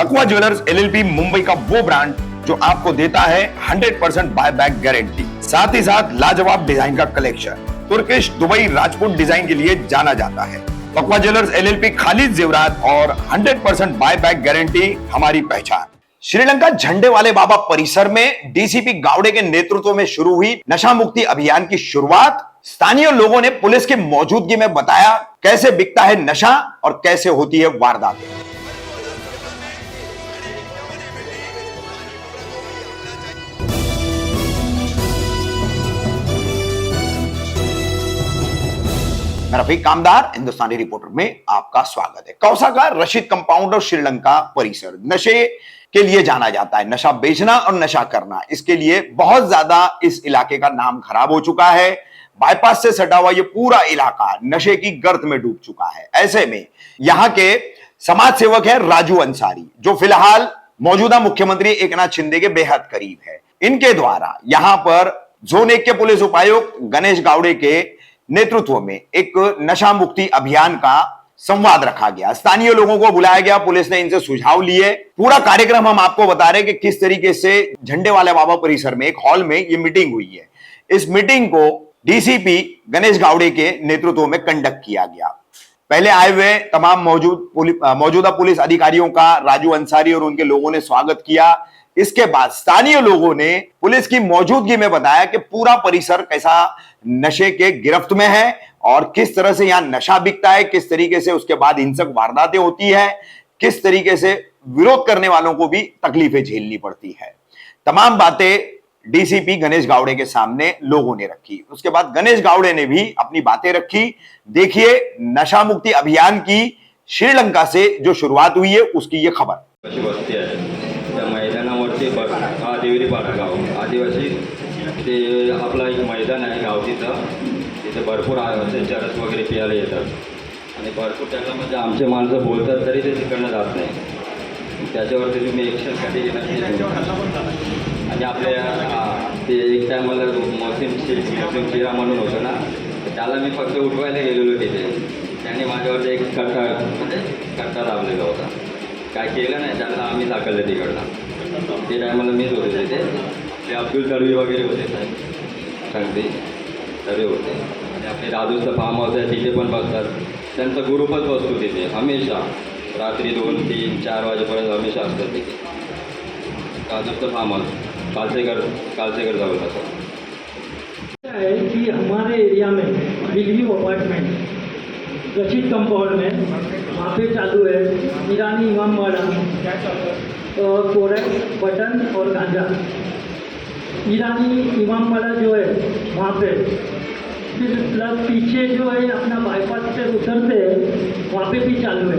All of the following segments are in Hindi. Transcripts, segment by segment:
तकवा ज्वेलर्स एलएलपी मुंबई का वो ब्रांड जो आपको देता है 100% बायबैक गारंटी, साथ ही साथ लाजवाब डिजाइन का collection. Turkish, Dubai, Rajput design के लिए जाना जाता है। तकवा ज्वेलर्स एलएलपी खालिद जेवरात और 100% बायबैक गारंटी हमारी पहचान। श्रीलंका झंडे वाले बाबा परिसर में डीसीपी गावड़े के नेतृत्व में शुरू हुई नशा मुक्ति अभियान की शुरुआत। स्थानीय लोगों ने पुलिस की मौजूदगी में बताया कैसे बिकता है नशा और कैसे होती है वारदातें। रफीक कामदार, हिंदुस्तानी रिपोर्टर में आपका स्वागत है। कौसा का रशीद कंपाउंड और श्रीलंका परिसर नशे के लिए जाना जाता है। नशा बेचना और नशा करना, इसके लिए बहुत ज्यादा इस इलाके का नाम खराब हो चुका है। बाईपास से सटा हुआ ये पूरा इलाका नशे की गर्त में डूब चुका है। ऐसे में यहाँ के समाज सेवक है राजू अंसारी, जो फिलहाल मौजूदा मुख्यमंत्री एकनाथ शिंदे के बेहद करीब है। इनके द्वारा यहाँ पर जोन 1 के पुलिस उपायुक्त गणेश गावड़े के नेतृत्व में एक नशा मुक्ति अभियान का संवाद रखा गया। स्थानीय लोगों को बुलाया गया, पुलिस ने इनसे सुझाव लिए। पूरा कार्यक्रम हम आपको बता रहे हैं कि किस तरीके से झंडे वाले बाबा परिसर में एक हॉल में ये मीटिंग हुई है। इस मीटिंग को डीसीपी गणेश गावड़े के नेतृत्व में कंडक्ट किया गया। पहले आए हुए तमाम मौजूदा पुलिस अधिकारियों का राजू अंसारी और उनके लोगों ने स्वागत किया। इसके बाद स्थानीय लोगों ने पुलिस की मौजूदगी में बताया कि पूरा परिसर कैसा नशे के गिरफ्त में है और किस तरह से यहां नशा बिकता है, किस तरीके से उसके बाद हिंसक वारदातें होती है, किस तरीके से विरोध करने वालों को भी तकलीफें झेलनी पड़ती है। तमाम बातें डीसीपी गणेश गावड़े के सामने लोगों ने रखी। उसके बाद गणेश गावड़े ने भी अपनी बातें रखी। देखिए नशा मुक्ति अभियान की श्रीलंका से जो शुरुआत हुई है उसकी ये खबर। मैदानावरती हा देवरीपाडा गाव आदिवासी ते आपला एक मैदान आहे गाव तिथं भरपूर चरस वगैरे पियाला येतात आणि भरपूर त्यांना म्हणजे आमचे माणसं बोलतात तरी ते तिकडनं जात नाही। त्याच्यावरती तुम्ही ॲक्शनसाठी घेणार आणि आपल्या ते एक टायमाला मोहसिन शिरा म्हणून होतं ना, त्याला मी फक्त उठवायला गेलेलो तिथे। त्यांनी माझ्यावरती एक कट्टा दाबलेला होता, काय केलं नाही, त्यांना आम्ही दाखवलं तिकडनं। ते टायमाला मीच होते तिथे, ते अब्दुल तडवी वगैरे होते, साहेब सांगते तडवी होते आणि आपले दादूचं फार्म हाऊस आहे तिथे पण बसतात। त्यांचा ग्रुपच बसतो तिथे हमेशा, रात्री 2, 3, 4 वाजेपर्यंत हमेशा असतात तिथे। दादूचं फार्म हाऊस कालसेकर जाऊन असं है कि हमारे एरिया में बिगली अपार्टमेंट रशीद कंपाउंड में वहाँ पे चालू है ईरानी इमामबाड़ा, कोरक, बटन और गांजा। ईरानी इमामबाड़ा जो है वहाँ पे, फिर प्लस पीछे जो है अपना बाईपास से उतरते वहाँ पे भी चालू है,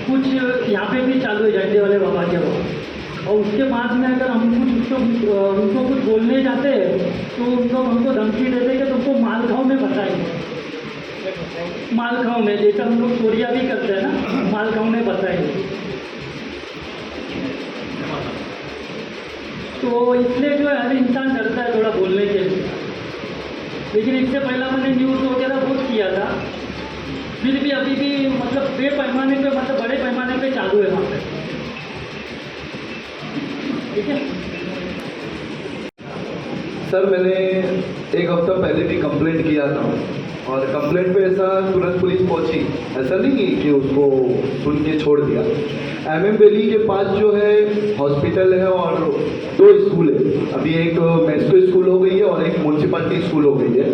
कुछ यहाँ पे भी चालू है झंडे वाले बाबा के वहाँ। और उसके बाद में अगर हम उनको कुछ बोलने जाते हैं तो उनको हमको धमकी देते कि तुमको मालगांव में बताएंगे, मालगांव में, जैसा हम लोग चोरिया भी करते हैं ना, मालगांव में बताएंगे। तो इसलिए जो है हर इंसान डरता है थोड़ा बोलने के लिए। लेकिन इससे पहला मैंने न्यूज़ वगैरह बहुत किया था, फिर भी अभी भी मतलब बेपैमाने पे, मतलब बड़े पैमाने पे चालू है वहाँ पे। ठीक है सर, मैंने एक हफ्ता पहले भी कंप्लेंट किया था और कंप्लेंट पे ऐसा तुरंत पुलिस पहुंची, ऐसा नहीं कि उसको सुन के छोड़ दिया। एमएम वैली के पास जो है हॉस्पिटल है और 2 स्कूल है। अभी एक मेस्को स्कूल हो गई है और एक म्यूनसिपलिटी स्कूल हो गई है।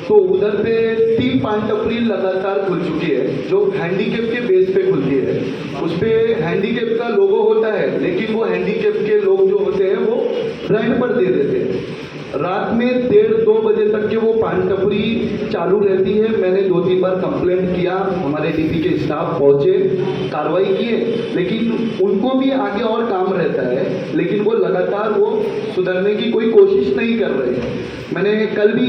तो उधर पे 3 पान टपरी लगातार खुल चुकी है जो हैंडीकेप के बेस पे खुलती है। उस पर हैंडीकेप का लोगो होता है, लेकिन वो हैंडीकेप के लोग जो होते हैं वो रेंट पर दे देते हैं। रात में 1:30-2 बजे तक के वो पान टपरी चालू रहती है। मैंने 2-3 बार कंप्लेंट किया, हमारे डीपी के स्टाफ पहुंचे, कार्रवाई किए, लेकिन उनको भी आगे और काम रहता है, लेकिन वो लगातार वो सुधरने की कोई कोशिश नहीं कर रहे। मैंने कल भी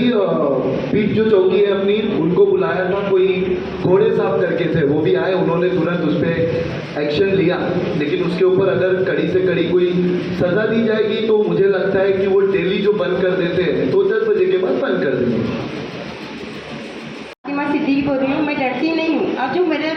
पीठ जो चौकी है अपनी, उनको बुलाया था, कोई घोड़े साफ करके थे, वो भी आए, उन्होंने तुरंत उस पर एक्शन लिया। लेकिन उसके ऊपर अगर कड़ी से कड़ी कोई सज़ा दी जाएगी तो मुझे लगता है कि वो डेली जो बंद कर देते हैं तो 10 बजे के बाद बंद कर देंगे। मैं सिद्दीकी बोल रही हूँ, मैं डरती नहीं हूँ। अब जो मेरे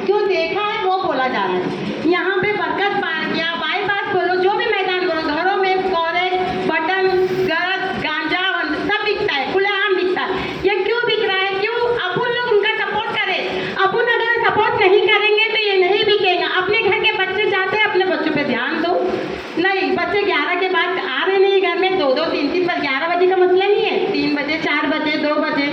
जो देखा है वो बोला जा रहा है। है। यहाँ पे बरकत पार्क या बाईपास बोलो, जो भी मैदान बोलो, घरों में कोरे बटन गरज गांजा सब बिकता है, खुलेआम बिकता है। ये क्यों बिक रहा है? क्यों? अपन लोग उनका सपोर्ट करें। अपन अगर सपोर्ट नहीं करेंगे तो ये नहीं बिकेगा। अपने घर के बच्चे जाते हैं, अपने बच्चों पे ध्यान दो। नहीं, बच्चे 11 के बाद आ रहे नहीं घर में, 2-2 3-3 पर 11 बजे का मसला नहीं है, 3 बजे 4 बजे 2 बजे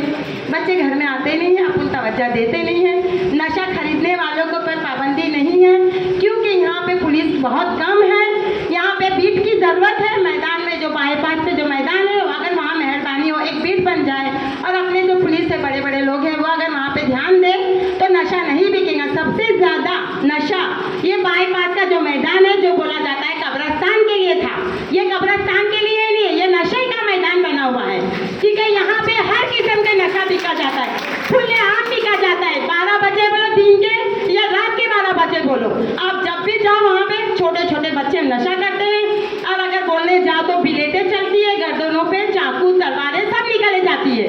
बच्चे घर में आते नहीं हैं, अपन तवज्जो देते नहीं हैं। नशा खरीदने वालों को पर पाबंदी नहीं है, क्योंकि यहाँ पे पुलिस बहुत कम है। यहाँ पे बीट की ज़रूरत है। मैदान में जो बाईपास से जो मैदान है, अगर वहाँ मेहरबानी हो एक बीट बन जाए और अपने जो पुलिस से बड़े बड़े लोग हैं वो अगर वहाँ पे ध्यान दें तो नशा नहीं बिकेगा। सबसे ज़्यादा नशा ये बाईपास का जो मैदान है, जो बोला जाता है कब्रिस्तान के लिए था, ये कब्रिस्तान के लिए नहीं है, ये नशे का मैदान बना हुआ है। ठीक है, यहाँ पे हर किस्म का नशा बिका जाता है, खुलेआम बिका जाता है। 12 बजे बोलो दिन के या रात के 12 बजे बोलो, आप जब भी जाओ वहाँ पे छोटे छोटे बच्चे नशा करते हैं। और अगर बोलने जाओ तो बिलेटें चलती है, गर्दनों पे चाकू तलवारें सब निकले जाती है।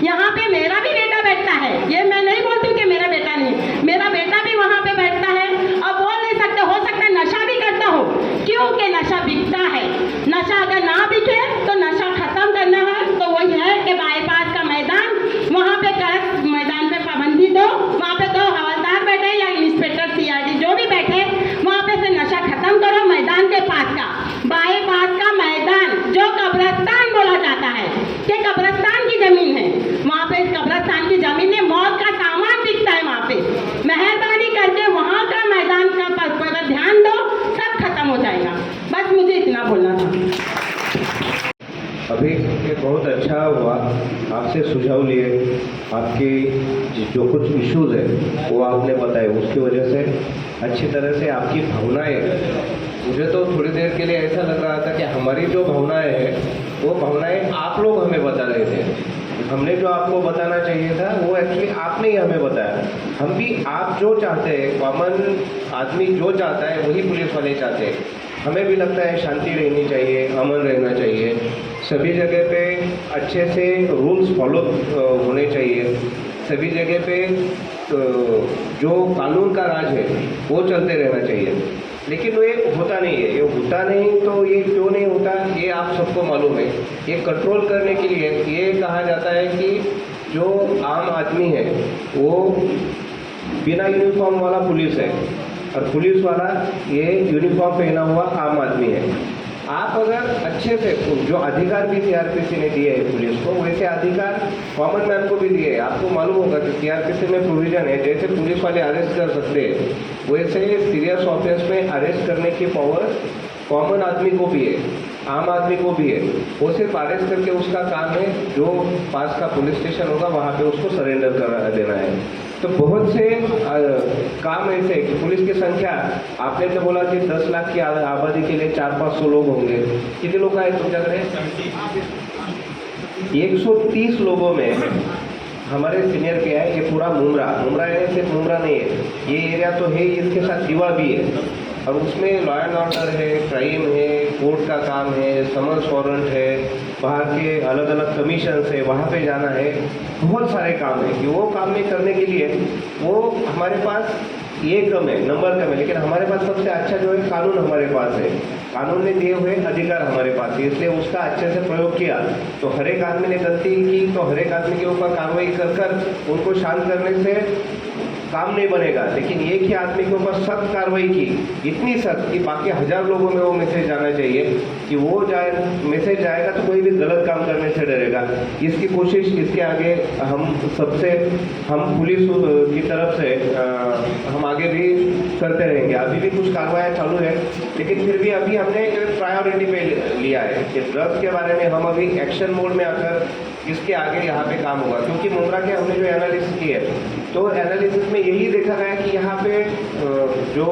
यहाँ पे मेरा भी बेटा बैठता है, ये मैं नहीं बोलती कि मेरा बेटा नहीं, मेरा बेटा भी वहाँ पे बैठता है। अब बोल नहीं सकते, हो सकता है नशा भी करता हो, क्योंकि नशा बिकता है। नशा अगर ना बिके तो नशा खत्म करना है तो वही है कि बाईपास का मैदान, वहाँ पे कड़क मैदान पे पाबंदी दो, वहाँ पे 2 हवलदार बैठे या इंस्पेक्टर CID जो भी बैठे, वहाँ पे से नशा खत्म करो। मैदान के पास का बाईपास का मैदान जो कब्रिस्तान बोला जाता है कि कब्रिस्तान की जमीन है, वहाँ पे कब्रिस्तान की जमीन में मौत का सामान बिकता है। वहाँ पे मेहरबानी करके वहाँ का मैदान का पर ध्यान दो, सब खत्म हो जाएगा। बस मुझे इतना बोलना था। अभी ये बहुत अच्छा हुआ, आपसे सुझाव लिए, आपकी जो कुछ इश्यूज है वो आपने बताए, उसकी वजह से अच्छी तरह से आपकी भावनाएं, मुझे तो थोड़ी देर के लिए ऐसा लग रहा था कि हमारी जो भावनाएं हैं वो भावनाएं आप लोग हमें बता रहे थे। हमने जो आपको बताना चाहिए था वो एक्चुअली आपने ही हमें बताया। हम भी आप जो चाहते हैं, कॉमन आदमी जो चाहता है वही पुलिस वाले चाहते हैं। हमें भी लगता है शांति रहनी चाहिए, अमन रहना चाहिए, सभी जगह पे अच्छे से रूल्स फॉलो होने चाहिए, सभी जगह पे जो कानून का राज है वो चलते रहना चाहिए। लेकिन वो ये होता नहीं है, ये होता नहीं तो ये क्यों नहीं होता ये आप सबको मालूम है। ये कंट्रोल करने के लिए ये कहा जाता है कि जो आम आदमी है वो बिना यूनिफॉर्म वाला पुलिस है और पुलिस वाला ये यूनिफॉर्म पहना हुआ आम आदमी है। आप अगर अच्छे से जो अधिकार भी CRPC ने दिए है पुलिस को, वैसे अधिकार कॉमन मैन को भी दिए है। आपको मालूम होगा कि CRPC में प्रोविजन है, जैसे पुलिस वाले अरेस्ट कर सकते हैं वैसे सीरियस ऑफेंस में अरेस्ट करने की पावर कॉमन आदमी को भी है, आम आदमी को भी है। वो सिर्फ अरेस्ट करके उसका काम है, जो पास का पुलिस स्टेशन होगा वहाँ पे उसको सरेंडर कर देना है। तो बहुत से काम ऐसे कि पुलिस की संख्या, आपने तो बोला कि 10 लाख की आबादी के लिए 400-500 लोग होंगे। कितने लोग आए तुम जगह? 130 लोगों में हमारे सीनियर क्या है, ये पूरा मुमरा है, सिर्फ मुमरा नहीं है, ये एरिया तो है, इसके साथ दीवा भी है और उसमें लॉ एंड ऑर्डर है, क्राइम है, कोर्ट का काम है, समन्स वारंट है, बाहर के अलग अलग कमीशंस है, वहाँ पे जाना है, बहुत सारे काम है कि वो काम में करने के लिए वो हमारे पास ये कम है, नंबर कम है। लेकिन हमारे पास सबसे अच्छा जो है कानून हमारे पास है, कानून ने दिए हुए अधिकार हमारे पास है, इसलिए उसका अच्छे से प्रयोग किया तो हर एक आदमी ने गलती की तो हर एक आदमी के ऊपर कार्रवाई कर उनको शांत करने से काम नहीं बनेगा। लेकिन एक ही आदमी के ऊपर सख्त कार्रवाई की, इतनी सख्त कि बाकी 1000 लोगों में वो मैसेज जाना चाहिए कि वो मैसेज जाएगा तो कोई भी गलत काम करने से डरेगा। इसकी कोशिश इसके आगे हम पुलिस की तरफ से हम आगे भी करते रहेंगे। अभी भी कुछ कार्रवाई चालू है, लेकिन फिर भी अभी हमने प्रायोरिटी पे लिया है कि ड्रग्स के बारे में हम अभी एक्शन मोड में आकर इसके आगे यहाँ पे काम होगा। क्योंकि मुमरा के हमने जो एनालिसिस की है तो एनालिसिस में यही देखा गया कि यहाँ पे जो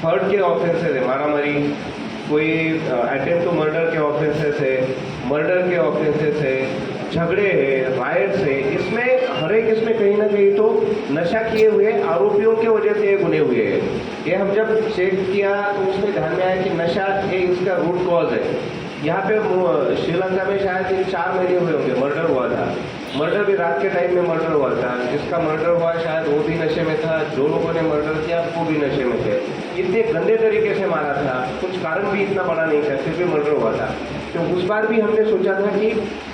हर्ट के ऑफेंसेस है, मारामारी, कोई अटेम्प्ट टू मर्डर के ऑफेंसेस है, मर्डर के ऑफेंसेस है, झगड़े है, राइट्स है, इसमें हर एक इसमें कहीं ना कहीं तो नशा किए हुए आरोपियों के वजह से ये गुने हुए हैं। ये हम जब चेक किया तो उसमें ध्यान में आया कि नशा ये इसका रूट कॉज है। यहाँ पे श्रीलंका में शायद 4 महीने हुए होंगे मर्डर हुआ था, मर्डर भी रात के टाइम में मर्डर हुआ था, जिसका मर्डर हुआ शायद वो भी नशे में था, जो लोगों ने मर्डर किया वो भी नशे में थे। इतने गंदे तरीके से मारा था, कुछ कारण भी इतना बड़ा नहीं था, फिर भी मर्डर हुआ था। तो उस बार भी हमने सोचा था कि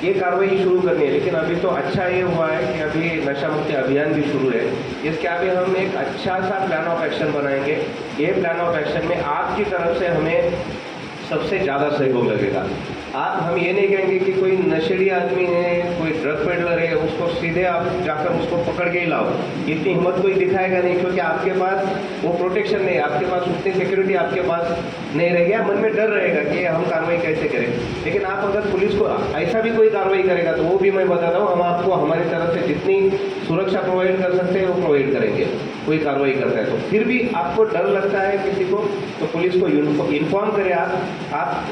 ये कार्रवाई शुरू करनी है, लेकिन अभी तो अच्छा ये हुआ है कि अभी नशा मुक्ति अभियान भी शुरू है। इसके आगे हम एक अच्छा सा प्लान ऑफ एक्शन बनाएंगे। ये प्लान ऑफ एक्शन में आपकी तरफ से हमें सबसे ज़्यादा सहयोग लगेगा। हम ये नहीं कहेंगे कि कोई नशेड़ी आदमी है, कोई ड्रग पेडलर है, उसको सीधे आप जाकर उसको पकड़ के ही लाओ, इतनी हिम्मत कोई दिखाएगा नहीं, क्योंकि आपके पास वो प्रोटेक्शन नहीं, आपके पास उतनी सिक्योरिटी आपके पास नहीं रहेगी। मन में डर रहेगा कि हम कार्रवाई कैसे करें। लेकिन आप अगर पुलिस को ऐसा भी कोई कार्रवाई करेगा तो वो भी मैं बताता हूँ, हम आपको हमारी तरफ से जितनी सुरक्षा प्रोवाइड कर सकते हैं वो प्रोवाइड करेंगे। कोई कार्रवाई करता है तो फिर भी आपको डर लगता है किसी को, तो पुलिस को इन्फॉर्म करें। आप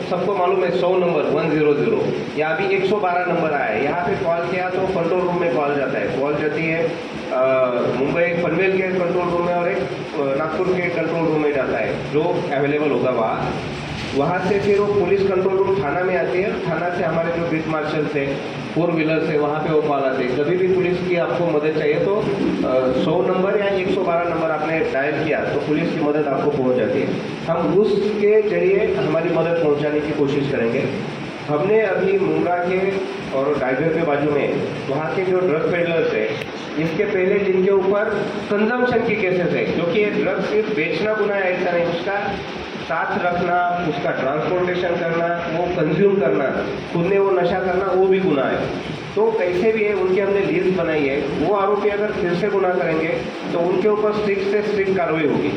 सबको मालूम है 100 नंबर 100 या अभी 112 नंबर आया है, यहाँ पे कॉल किया तो कंट्रोल रूम में कॉल जाता है। कॉल जाती है मुंबई पनवेल के कंट्रोल रूम में और एक नागपुर के कंट्रोल रूम में जाता है, जो अवेलेबल होगा वहाँ से फिर वो पुलिस कंट्रोल रूम थाना में आती है। थाना से हमारे जो बीट मार्शल थे, 4 व्हीलर से, वहाँ पे वो कॉल आते हैं। कभी भी पुलिस की आपको मदद चाहिए तो 100 नंबर या 112 नंबर आपने डायल किया तो पुलिस की मदद आपको पहुँच जाती है। हम उसके जरिए हमारी मदद पहुँचाने की कोशिश करेंगे। हमने अभी मुंब्रा के और टाइगर के बाजू में वहाँ के जो ड्रग पेडलर्स है, इसके पहले जिनके ऊपर कंजम्पशन की केसेस है, क्योंकि ये ड्रग सिर्फ बेचना गुनाह है ऐसा नहीं, उसका साथ रखना, उसका ट्रांसपोर्टेशन करना, वो कंज्यूम करना, खुद ने वो नशा करना, वो भी गुनाह है। तो कैसे भी है उनकी हमने लिस्ट बनाई है। वो आरोपी अगर फिर से गुनाह करेंगे तो उनके ऊपर स्ट्रिक्ट से स्ट्रिक्ट कार्रवाई होगी।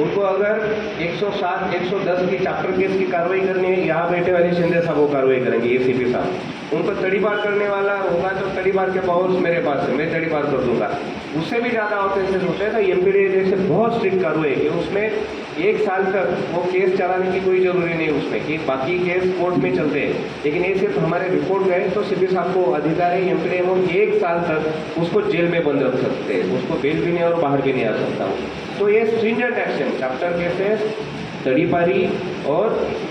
उनको अगर 107, 110 की चैप्टर केस की कार्रवाई करनी है, यहाँ बैठे वाले शिंदे साहब वो कार्रवाई करेंगे, ACP साहब। उनको तड़ीपार करने वाला होगा तो तड़ीपार के पावर्स मेरे पास है, मैं तड़ीपार कर दूंगा। उससे भी ज़्यादा ऑफेंसेस होते हैं तो MPDA जैसे बहुत स्ट्रिक्ट कार्रवाई है कि उसमें 1 साल तक वो केस चलाने की कोई ज़रूरी नहीं उसमें, कि बाकी केस कोर्ट में चलते हैं, लेकिन ये सिर्फ हमारे रिपोर्ट गए तो CP साहब को अधिकार है, MPDA वो 1 साल तक उसको जेल में बंद रख सकते हैं, उसको बेल भी नहीं और बाहर भी नहीं आ सकता। तो ये स्ट्रिंजेंट एक्शन, चैप्टर केसेस, तड़ीपारी और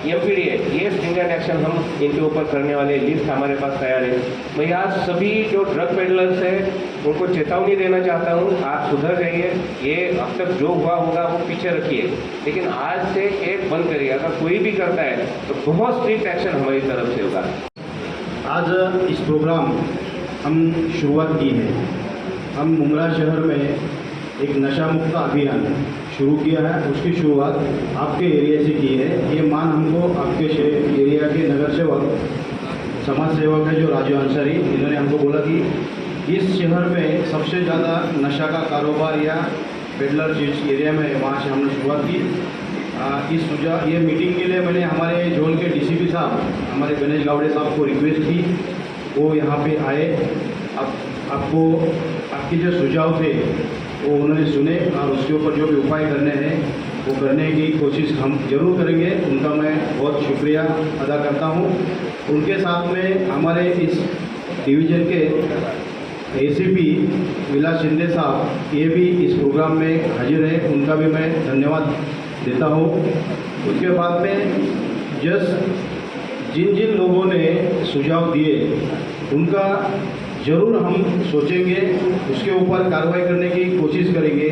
MPDA, ये स्ट्रिंजेंट एक्शन हम इनके ऊपर करने वाले लिस्ट हमारे पास तैयार है। मैं आज सभी जो ड्रग पेडलर्स हैं उनको चेतावनी देना चाहता हूँ, आप सुधर जाइए। ये अब तक जो हुआ होगा वो पीछे रखिए, लेकिन आज से एक बंद करिए। अगर कोई भी करता है तो बहुत स्ट्रिक्ट एक्शन हमारी तरफ से होगा। आज इस प्रोग्राम हम शुरुआत की है। हम मुंब्रा शहर में एक नशा मुक्त अभियान शुरू किया है, उसकी शुरुआत आपके एरिया से की है। ये मान हमको आपके एरिया के नगर सेवक, समाज सेवक है जो राजू अंसारी, इन्होंने हमको बोला कि इस शहर में सबसे ज़्यादा नशा का कारोबार या पेडलर जिस एरिया में है वहाँ से हमने शुरुआत की। ये मीटिंग के लिए मैंने हमारे जोन के DCP साहब, हमारे गणेश गावड़े साहब को रिक्वेस्ट की, वो यहाँ पे आए। आपको आपके जो सुझाव थे वो उन्होंने सुने और उसके ऊपर जो भी उपाय करने हैं वो करने की कोशिश हम जरूर करेंगे। उनका मैं बहुत शुक्रिया अदा करता हूँ। उनके साथ में हमारे इस डिवीज़न के ACP विलास शिंदे साहब, ये भी इस प्रोग्राम में हाजिर है, उनका भी मैं धन्यवाद देता हूँ। उसके बाद में जिन जिन लोगों ने सुझाव दिए उनका ज़रूर हम सोचेंगे, उसके ऊपर कार्रवाई करने की कोशिश करेंगे,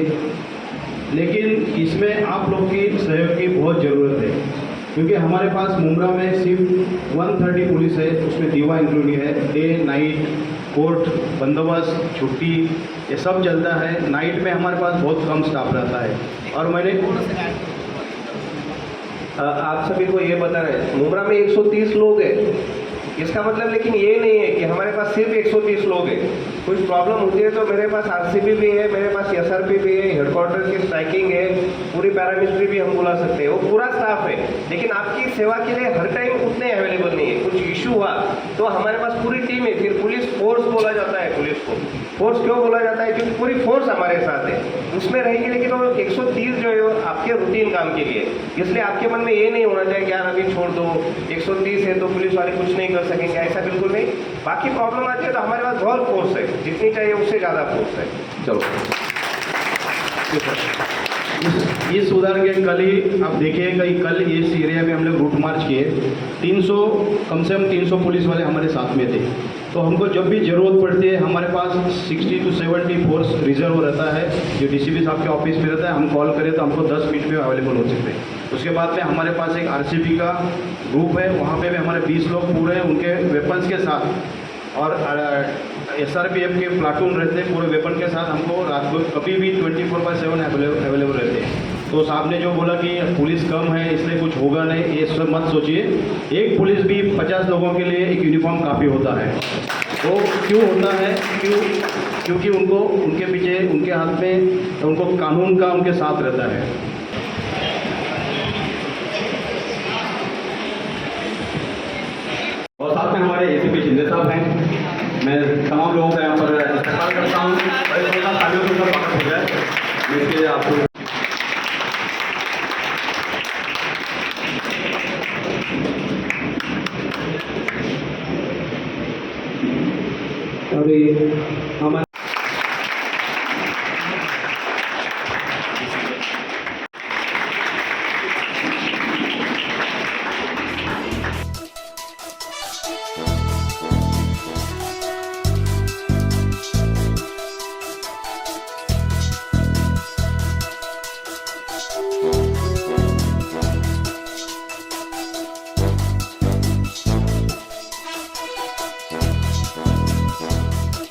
लेकिन इसमें आप लोग की सहयोग की बहुत ज़रूरत है, क्योंकि हमारे पास मुंब्रा में सिर्फ 130 पुलिस है, उसमें दीवा इंक्लूडिंग है। डे नाइट कोर्ट बंदोबस्त छुट्टी ये सब चलता है। नाइट में हमारे पास बहुत कम स्टाफ रहता है। और मैंने आप सभी को ये बता रहे हैं, मुंब्रा में 130 लोग हैं, इसका मतलब लेकिन ये नहीं है कि हमारे पास सिर्फ 130 लोग हैं। कुछ प्रॉब्लम होती है तो मेरे पास RCB भी है, मेरे पास SRP भी है, हेडक्वार्टर की स्ट्राइकिंग है, पूरी पैरामिलिट्री भी हम बुला सकते हैं, वो पूरा स्टाफ है। लेकिन आपकी सेवा के लिए हर टाइम उतने अवेलेबल नहीं है। कुछ इशू हुआ तो हमारे पास पूरी टीम है, फिर पुलिस फोर्स बोला जाता है। पुलिस को फोर्स क्यों बोला जाता है? क्योंकि पूरी फोर्स हमारे साथ है, उसमें रहेगी। लेकिन वो 130 जो है वो आपके रूटीन काम के लिए, इसलिए आपके मन में ये नहीं होना चाहिए कि यार अभी छोड़ दो, 130 है तो पुलिस वाले कुछ नहीं कर सकेंगे, ऐसा बिल्कुल नहीं। बाकी प्रॉब्लम आती है तो हमारे पास बहुत फोर्स है, जितनी चाहिए उससे ज़्यादा फोर्स है। चलो इस उदाहरण के कल ही आप देखिएगा, कल इस एरिया में हम लोग रूट मार्च किए, 300 कम से कम 300 पुलिस वाले हमारे साथ में थे। तो हमको जब भी ज़रूरत पड़ती है हमारे पास 60 to 70 फोर्स रिजर्व रहता है, जो डीसीपी साहब के ऑफिस में रहता है। हम कॉल करें तो हमको 10 मिनट में अवेलेबल हो सकते हैं। उसके बाद में हमारे पास एक आरसीबी का ग्रुप है, वहाँ पे भी हमारे 20 लोग पूरे उनके वेपन्स के साथ, और एसआरपीएफ के प्लाटून रहते हैं पूरे वेपन के साथ। हमको रात को कभी भी 24/7 अवेलेबल रहते हैं। तो साहब ने जो बोला कि पुलिस कम है इसलिए कुछ होगा नहीं, ये सब मत सोचिए। एक पुलिस भी 50 लोगों के लिए एक यूनिफॉर्म काफ़ी होता है। तो क्यों होता है? क्योंकि उनको उनके पीछे उनके हाथ में उनको कानून का उनके साथ रहता है। और साथ में हमारे एसीपी शिंदे साहब हैं। मैं तमाम लोगों का यहाँ पर इस्तेमाल करता हूँ, बड़े छोटा तालियों से स्वागत हो जाए। मैं इसके लिए आपको अभी